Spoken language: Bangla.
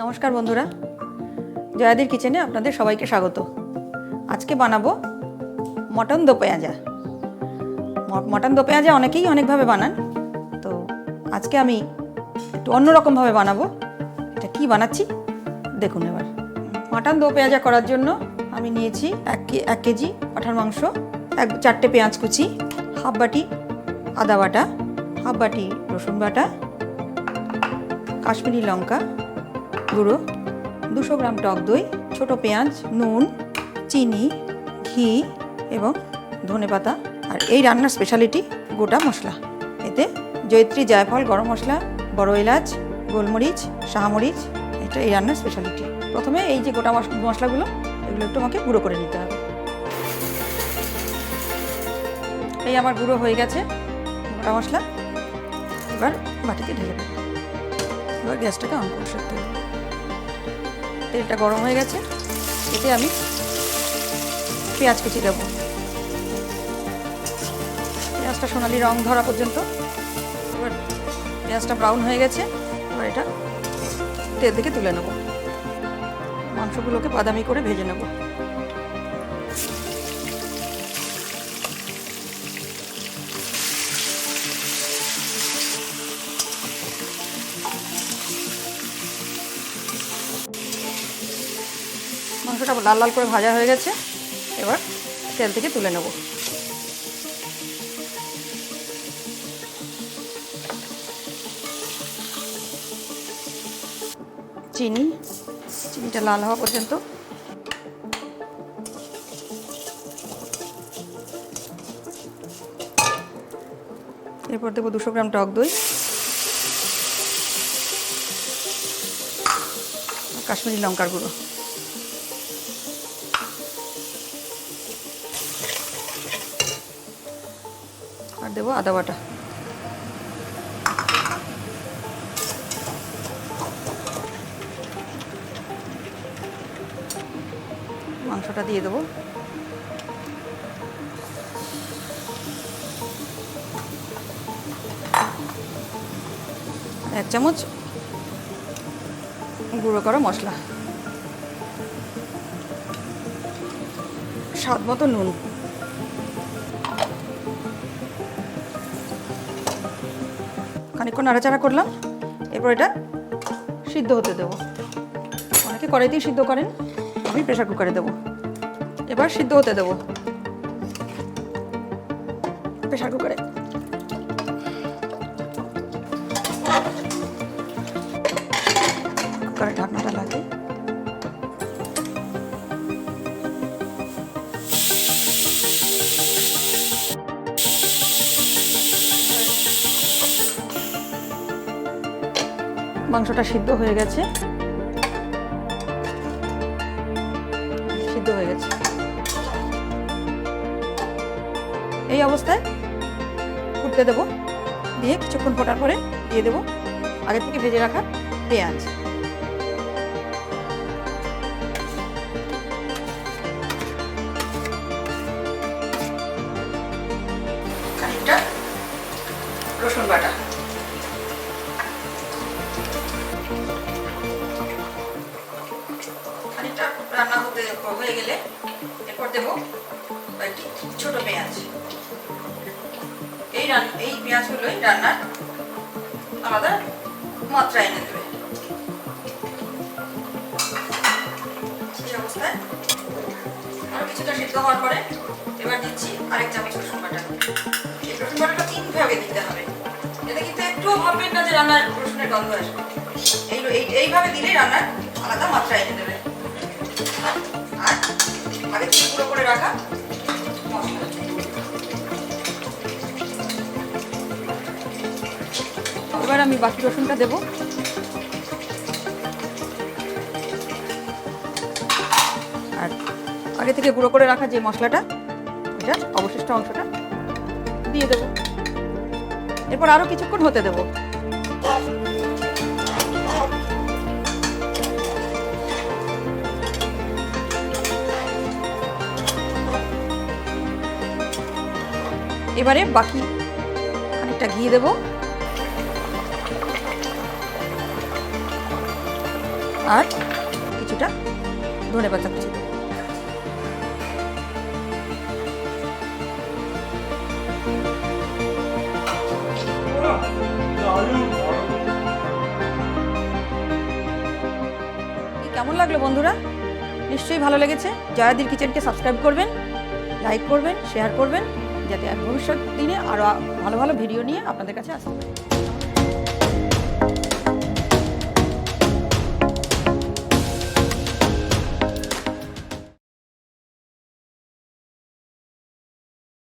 নমস্কার বন্ধুরা, জয়াদির কিচেনে আপনাদের সবাইকে স্বাগত। আজকে বানাবো মটন দো পেঁয়াজা। মটন দো পেঁয়াজা অনেকেই অনেকভাবে বানান, তো আজকে আমি একটু অন্যরকমভাবে বানাবো। এটা কি বানাচ্ছি দেখুন এবার। মটন দো পেঁয়াজা করার জন্য আমি নিয়েছি 1 কেজি পাঁঠার মাংস, 4টে পেঁয়াজ কুচি, হাফ বাটি আদা বাটা, হাফ বাটি রসুন বাটা, কাশ্মীরি লঙ্কা গুঁড়ো, 200 গ্রাম টক দই, ছোট পেঁয়াজ, নুন, চিনি, ঘি এবং ধনেপাতা। আর এই রান্নার স্পেশালিটি গোটা মশলা। এতে জয়িত্রী, জায়ফল, গরম মশলা, বড় এলাচ, গোলমরিচ, শাহমরিচ, এটা এই রান্নার স্পেশালিটি। প্রথমে এই যে গোটা মশলাগুলো, এগুলো একটু আমাকে গুঁড়ো করে নিতে হবে। এই আমার গুঁড়ো হয়ে গেছে গোটা মশলা। এবার বাটিতে ঢেলে দেবো। এবার গ্যাসটাকে অন করে করতে হবে। তেলটা গরম হয়ে গেছে, এতে আমি পেঁয়াজ কুচি দেবো। পেঁয়াজটা সোনালি রং ধরা পর্যন্ত। এবার পেঁয়াজটা ব্রাউন হয়ে গেছে, এবার এটা তেল থেকে তুলে নেব। মাংসগুলোকে বাদামি করে ভেজে নেব। মাংসটা লাল লাল করে ভাজা হয়ে গেছে, এবার তেল থেকে তুলে নেব। চিনিটা লাল হওয়া পর্যন্ত। এরপর দেবো 200 গ্রাম টক দই, কাশ্মীরি লঙ্কার গুঁড়ো, আর দেবো আদা বাটা। মাংসটা দিয়ে দেবো। 1 চামচ গুঁড়ো করা মশলা, স্বাদ মতো নুন। খানিকক্ষণ নাড়াচাড়া করলাম, এরপর এটা সিদ্ধ হতে দেবো। অনেকে কড়াইতেই সিদ্ধ করেন, আমি প্রেসার কুকারে দেবো। এবার সিদ্ধ হতে দেবো প্রেসার কুকারে। কুকারের ঢাকনাটা লাগে। মাংসটা সিদ্ধ হয়ে গেছে, এই অবস্থায় ফুটতে দেবো। দিয়ে কিছুক্ষণ ফোটার পরে দিয়ে দেবো আগে থেকে ভেজে রাখা পেঁয়াজ। খানিকটা রসুন বাটা, খানিকটা রান্না হয়ে গেলে এরপর দেবো একটি ছোট পেঁয়াজ। এই পেঁয়াজগুলোই রান্নার আলাদা মাত্রা এনে দেবে। এই অবস্থায় আরো কিছুটা সিদ্ধ হওয়ার পরে এবার দিচ্ছি 1 চামচ রসুন বাটা। এই রসুন বাটাটা 3 ভাগে দিতে হবে। এতে কিন্তু একটুও ভাববেন না যে রান্নার রসুনের গন্ধ আসবে। এইভাবে দিলে রান্নার আলাদা মাত্রা এনে দেবে। আর আগে থেকে গুঁড়ো করে রাখা মশলা, এবার আমি বাকি রসুনটা দেবো। আর আগে থেকে গুঁড়ো করে রাখা যে মশলাটা, এটা অবশিষ্ট অংশটা দিয়ে দেবো। এরপর আরো কিছুক্ষণ হতে দেবো। এবারে বাকি খানিকটা ঘি দেবো। আর কিছুটা ধনেপাতা কুচি দেবো। কেমন লাগলো বন্ধুরা? নিশ্চয়ই ভালো লেগেছে। জয়াদির কিচেনকে সাবস্ক্রাইব করবেন, লাইক করবেন, শেয়ার করবেন, যাতে ভবিষ্যৎ দিনে আরও ভালো ভালো ভিডিও নিয়ে আপনাদের কাছে আসতে পারি।